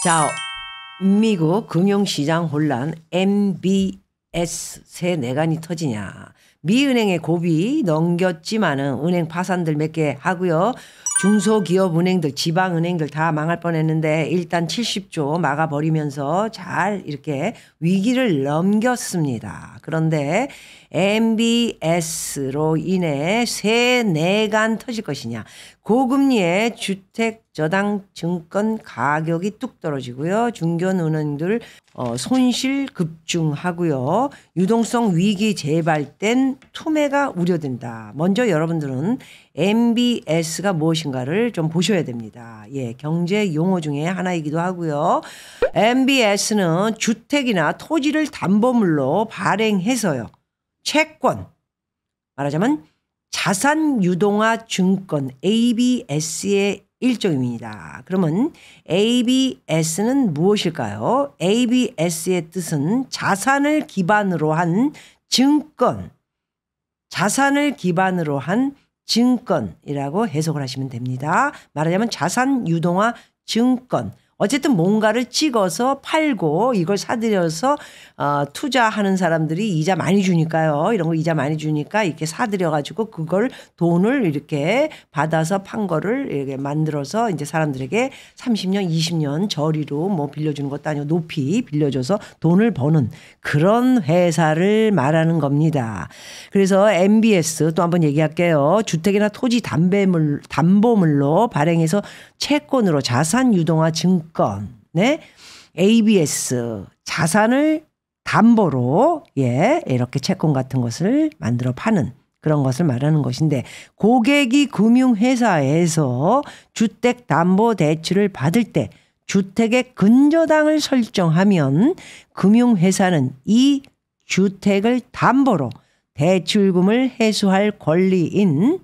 자, 미국 금융시장 혼란 MBS 새 내관이 터지냐. 미 은행의 고비 넘겼지만은 은행 파산들 몇 개 하고요. 중소기업 은행들, 지방은행들 다 망할 뻔했는데 일단 70조 막아버리면서 잘 이렇게 위기를 넘겼습니다. 그런데 MBS로 인해 새 내관 터질 것이냐. 고금리에 주택 저당 증권 가격이 뚝 떨어지고요. 중견은행들 손실 급증하고요. 유동성 위기 재발된 투매가 우려된다. 먼저 여러분들은 MBS가 무엇인가를 좀 보셔야 됩니다. 예, 경제 용어 중에 하나이기도 하고요. MBS는 주택이나 토지를 담보물로 발행해서요. 채권, 말하자면 자산유동화 증권 ABS의 일종입니다. 그러면 ABS는 무엇일까요? ABS의 뜻은 자산을 기반으로 한 증권, 자산을 기반으로 한 증권이라고 해석을 하시면 됩니다. 말하자면 자산유동화 증권. 어쨌든 뭔가를 찍어서 팔고 이걸 사들여서 투자하는 사람들이 이자 많이 주니까요. 이런 거 이자 많이 주니까 이렇게 사들여가지고 그걸 돈을 이렇게 받아서 판 거를 이렇게 만들어서 이제 사람들에게 30년, 20년 저리로 뭐 빌려주는 것도 아니고 높이 빌려줘서 돈을 버는 그런 회사를 말하는 겁니다. 그래서 MBS 또 한번 얘기할게요. 주택이나 토지 담보물로 발행해서 채권으로 자산유동화 증권, 네, ABS 자산을 담보로 이렇게 채권 같은 것을 만들어 파는 그런 것을 말하는 것인데 고객이 금융회사에서 주택담보대출을 받을 때 주택의 근저당을 설정하면 금융회사는 이 주택을 담보로 대출금을 회수할 권리인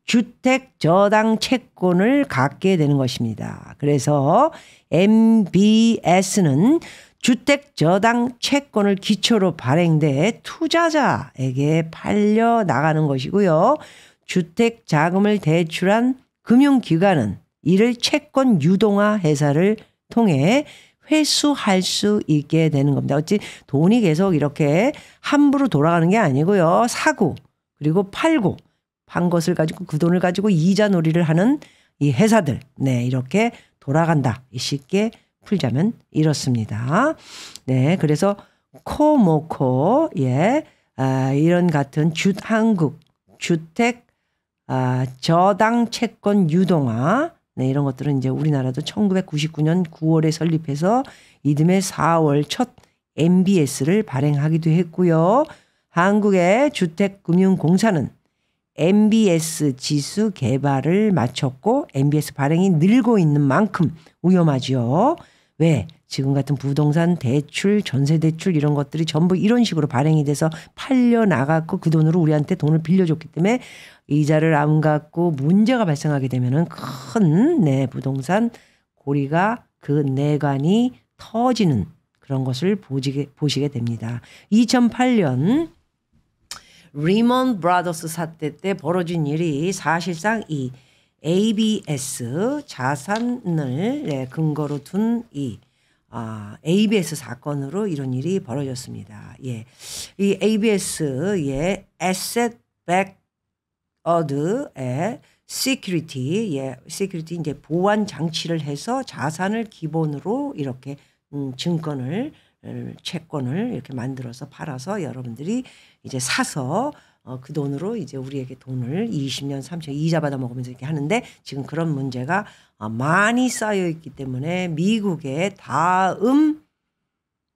주택저당 채권을 갖게 되는 것입니다. 그래서 MBS는 주택저당 채권을 기초로 발행돼 투자자에게 팔려 나가는 것이고요. 주택자금을 대출한 금융기관은 이를 채권 유동화 회사를 통해 회수할 수 있게 되는 겁니다. 어찌 돈이 계속 이렇게 함부로 돌아가는 게 아니고요. 사고 그리고 팔고 판 것을 가지고 그 돈을 가지고 이자 놀이를 하는 이 회사들, 네, 이렇게 돌아간다. 쉽게 풀자면 이렇습니다. 네, 그래서 코모코, 이런 같은 한국 주택 저당 채권 유동화, 네, 이런 것들은 이제 우리나라도 1999년 9월에 설립해서 이듬해 4월 첫 MBS를 발행하기도 했고요. 한국의 주택금융공사는 MBS 지수 개발을 마쳤고 MBS 발행이 늘고 있는 만큼 위험하죠. 왜? 지금 같은 부동산 대출, 전세 대출 이런 것들이 전부 이런 식으로 발행이 돼서 팔려 나갔고 그 돈으로 우리한테 돈을 빌려줬기 때문에 이자를 안 갚고 문제가 발생하게 되면은 큰 부동산 고리가 그 내관이 터지는 그런 것을 보시게 됩니다. 2008년 리먼 브라더스 사태 때 벌어진 일이 사실상 이 ABS 자산을 근거로 둔 이 ABS 사건으로 이런 일이 벌어졌습니다. 이 ABS의 Asset Backed Security, Security 이제 보완 장치를 해서 자산을 기본으로 이렇게 증권을 채권을 이렇게 만들어서 팔아서 여러분들이 이제 사서 그 돈으로 이제 우리에게 돈을 20년, 30년 이자 받아 먹으면서 이렇게 하는데 지금 그런 문제가 많이 쌓여 있기 때문에 미국의 다음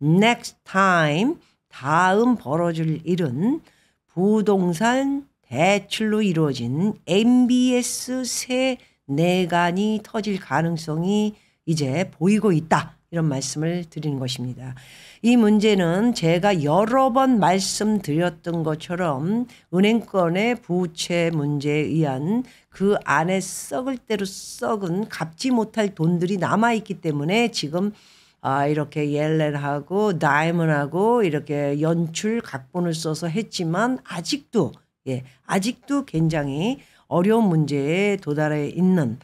next time 다음 벌어질 일은 부동산 대출로 이루어진 MBS 새 내관이 터질 가능성이 이제 보이고 있다. 이런 말씀을 드리는 것입니다. 이 문제는 제가 여러 번 말씀드렸던 것처럼 은행권의 부채 문제에 의한 그 안에 썩을 대로 썩은 갚지 못할 돈들이 남아있기 때문에 지금 이렇게 옐렌하고 다이먼하고 이렇게 연출 각본을 써서 했지만 아직도 굉장히 어려운 문제에 도달해 있는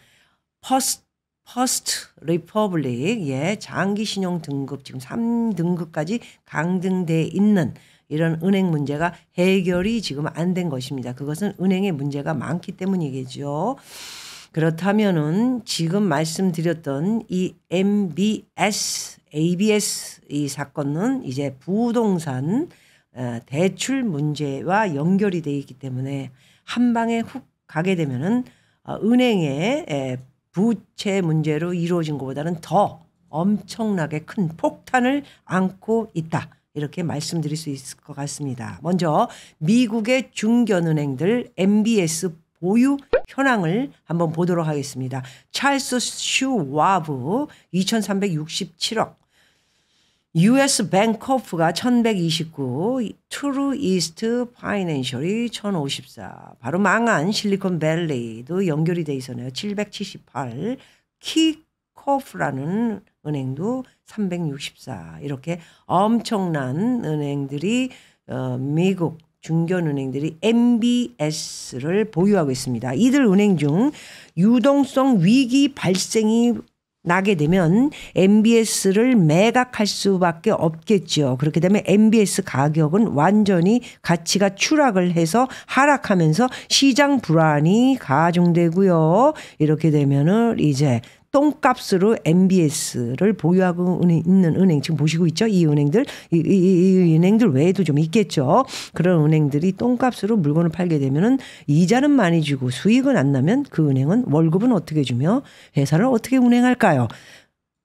퍼스트 리퍼블릭, 예, 장기 신용 등급 지금 3등급까지 강등돼 있는 이런 은행 문제가 해결이 지금 안 된 것입니다. 그것은 은행에 문제가 많기 때문이겠죠. 그렇다면은 지금 말씀드렸던 이 MBS, ABS 이 사건은 이제 부동산 대출 문제와 연결이 되어 있기 때문에 한 방에 훅 가게 되면은 은행의 부채 문제로 이루어진 것보다는 더 엄청나게 큰 폭탄을 안고 있다. 이렇게 말씀드릴 수 있을 것 같습니다. 먼저 미국의 중견은행들 MBS 보유 현황을 한번 보도록 하겠습니다. 찰스 슈와브 2367억, US 뱅커프가 1129, 트루 이스트 파이낸셜이 1054, 바로 망한 실리콘밸리도 연결이 돼 있었네요. 778, 키코프라는 은행도 364, 이렇게 엄청난 은행들이 미국 중견은행들이 MBS를 보유하고 있습니다. 이들 은행 중 유동성 위기 발생이 나게 되면 MBS를 매각할 수밖에 없겠죠. 그렇게 되면 MBS 가격은 완전히 가치가 추락을 해서 하락하면서 시장 불안이 가중되고요. 이렇게 되면은 이제 똥값으로 MBS를 보유하고 있는 은행 지금 보시고 있죠? 이 은행들, 이 은행들 외에도 좀 있겠죠. 그런 은행들이 똥값으로 물건을 팔게 되면은 이자는 많이 주고 수익은 안 나면 그 은행은 월급은 어떻게 주며 회사를 어떻게 운행할까요?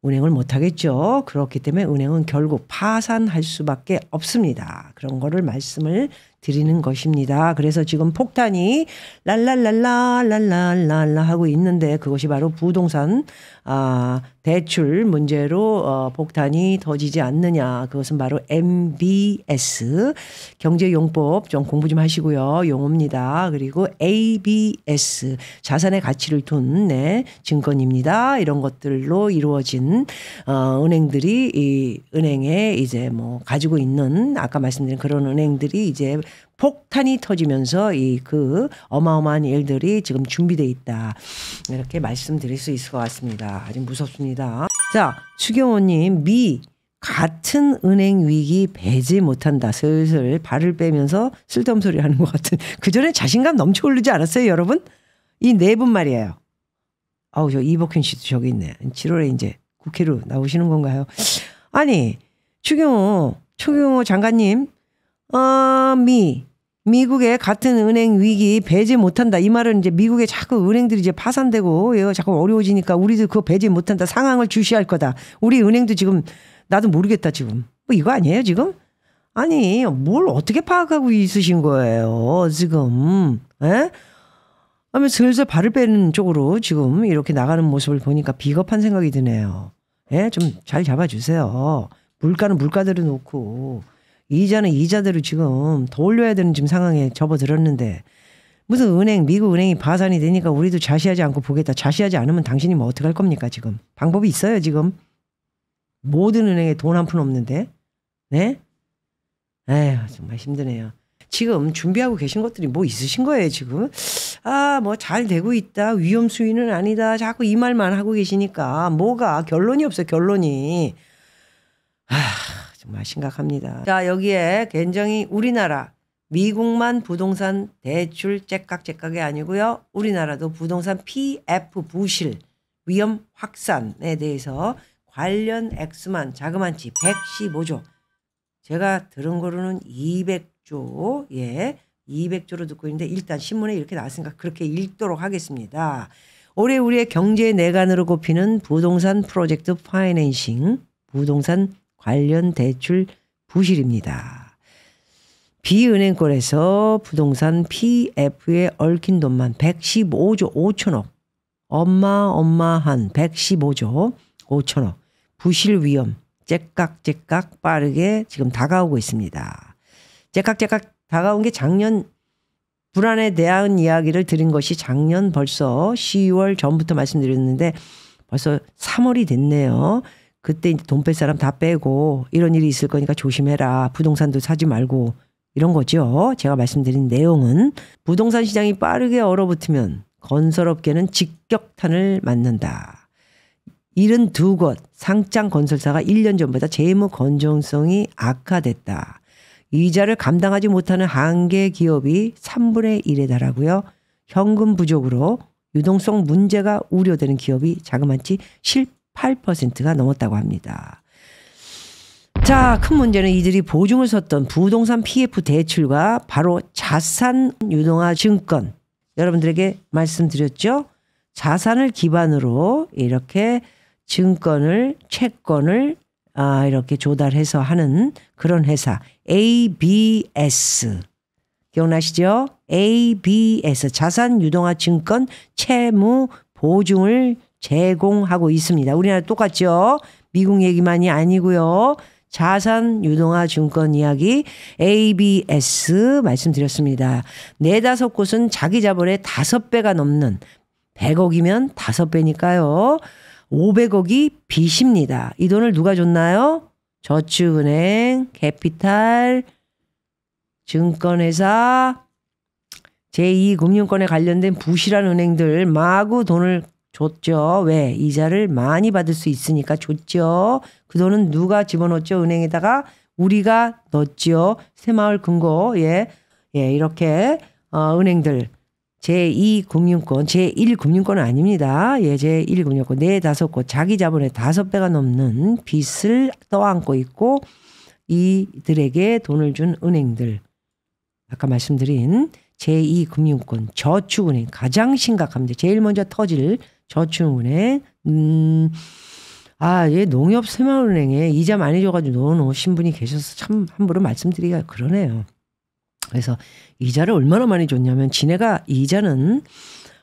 운행을 못 하겠죠. 그렇기 때문에 은행은 결국 파산할 수밖에 없습니다. 그런 거를 말씀을 드리는 것입니다. 그래서 지금 폭탄이 랄랄랄라 하고 있는데 그것이 바로 부동산 대출 문제로 폭탄이 터지지 않느냐. 그것은 바로 MBS 경제용법 좀 공부 좀 하시고요. 용어입니다. 그리고 ABS 자산의 가치를 둔 증권입니다. 이런 것들로 이루어진 은행들이 이 은행에 이제 뭐 가지고 있는 아까 말씀드린 그런 은행들이 이제 폭탄이 터지면서 그 어마어마한 일들이 지금 준비되어 있다. 이렇게 말씀드릴 수 있을 것 같습니다. 아주 무섭습니다. 자, 추경호님, 같은 은행 위기 배제 못한다. 슬슬 발을 빼면서 쓸데없는 소리 하는 것 같은. 그전에 자신감 넘쳐 흐르지 않았어요, 여러분? 이 네 분 말이에요. 저 이복현 씨도 저기 있네. 7월에 이제 국회로 나오시는 건가요? 아니, 추경호 장관님, 미국의 같은 은행 위기 배제 못한다. 이 말은 이제 미국의 자꾸 은행들이 이제 파산되고 자꾸 어려워지니까 우리도 그거 배제 못한다. 상황을 주시할 거다. 우리 은행도 지금 나도 모르겠다 지금. 뭐 이거 아니에요 지금? 아니 뭘 어떻게 파악하고 있으신 거예요 지금? 에? 아니 슬슬 발을 빼는 쪽으로 지금 이렇게 나가는 모습을 보니까 비겁한 생각이 드네요. 예? 좀 잘 잡아주세요. 물가는 물가대로 놓고 이자는 이자대로 지금 더 올려야 되는 지금 상황에 접어들었는데 무슨 미국 은행이 파산이 되니까 우리도 자시하지 않고 보겠다. 자시하지 않으면 당신이 뭐 어떡할 겁니까 지금. 방법이 있어요 지금. 모든 은행에 돈 한 푼 없는데. 네? 에휴 정말 힘드네요. 지금 준비하고 계신 것들이 뭐 있으신 거예요 지금. 뭐 잘 되고 있다. 위험 수위는 아니다. 자꾸 이 말만 하고 계시니까 뭐가 결론이 없어요 결론이. 정말 심각합니다. 자, 여기에 굉장히 우리나라 미국만 부동산 대출 째깍째깍이 아니고요. 우리나라도 부동산 PF 부실 위험 확산에 대해서 관련 액수만 자그만치 115조. 제가 들은 거로는 200조. 예. 200조로 듣고 있는데 일단 신문에 이렇게 나왔으니까 그렇게 읽도록 하겠습니다. 올해 우리의 경제 내관으로 꼽히는 부동산 프로젝트 파이낸싱, 부동산 관련 대출 부실입니다. 비은행권에서 부동산 PF에 얽힌 돈만 115조 5천억. 어마어마한 115조 5천억. 부실 위험 째깍째깍 빠르게 지금 다가오고 있습니다. 째깍째깍 다가온 게 작년 불안에 대한 이야기를 드린 것이 작년 벌써 10월 전부터 말씀드렸는데 벌써 3월이 됐네요. 그때 돈 뺄 사람 다 빼고 이런 일이 있을 거니까 조심해라. 부동산도 사지 말고 이런 거죠. 제가 말씀드린 내용은 부동산 시장이 빠르게 얼어붙으면 건설업계는 직격탄을 맞는다. 72곳 상장 건설사가 1년 전보다 재무 건전성이 악화됐다. 이자를 감당하지 못하는 한계 기업이 3분의 1에 달하고요. 현금 부족으로 유동성 문제가 우려되는 기업이 자그마치 18%가 넘었다고 합니다. 자, 큰 문제는 이들이 보증을 섰던 부동산 PF 대출과 바로 자산 유동화 증권. 여러분들에게 말씀드렸죠? 자산을 기반으로 이렇게 증권을, 채권을 이렇게 조달해서 하는 그런 회사 ABS. 기억나시죠? ABS 자산 유동화 증권 채무 보증을 제공하고 있습니다. 우리나라 똑같죠? 미국 얘기만이 아니고요. 자산 유동화 증권 이야기 ABS 말씀드렸습니다. 4-5곳은 자기 자본의 5배가 넘는 100억이면 5배니까요. 500억이 빚입니다. 이 돈을 누가 줬나요? 저축은행, 캐피탈, 증권회사, 제2금융권에 관련된 부실한 은행들 마구 돈을 줬죠. 왜? 이자를 많이 받을 수 있으니까 줬죠. 그 돈은 누가 집어넣었죠? 은행에다가 우리가 넣었죠. 새마을 금고, 이렇게 은행들 제2금융권, 제1금융권은 아닙니다. 제1금융권 4-5곳 자기 자본의 5배가 넘는 빚을 떠안고 있고 이들에게 돈을 준 은행들. 아까 말씀드린 제2금융권, 저축은행 가장 심각합니다. 제일 먼저 터질 저축은행. 농협 새마을은행에 이자 많이 줘가지고 넣어놓으신 분이 계셔서 참 함부로 말씀드리기가 그러네요. 그래서 이자를 얼마나 많이 줬냐면 지네가 이자는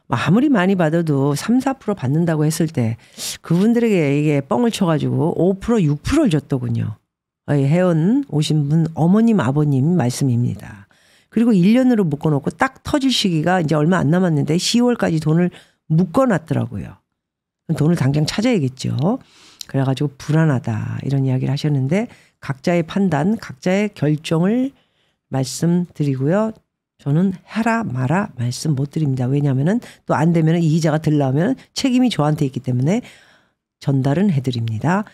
아무리 많이 받아도 3-4% 받는다고 했을 때 그분들에게 이게 뻥을 쳐가지고 5%, 6%를 줬더군요. 회원 오신 분 어머님, 아버님 말씀입니다. 그리고 1년으로 묶어놓고 딱 터질 시기가 이제 얼마 안 남았는데 10월까지 돈을 묶어놨더라고요. 돈을 당장 찾아야겠죠. 그래가지고 불안하다 이런 이야기를 하셨는데 각자의 판단, 각자의 결정을 말씀드리고요. 저는 해라 마라 말씀 못 드립니다. 왜냐하면 또 안 되면 이자가 들 나오면 책임이 저한테 있기 때문에 전달은 해드립니다.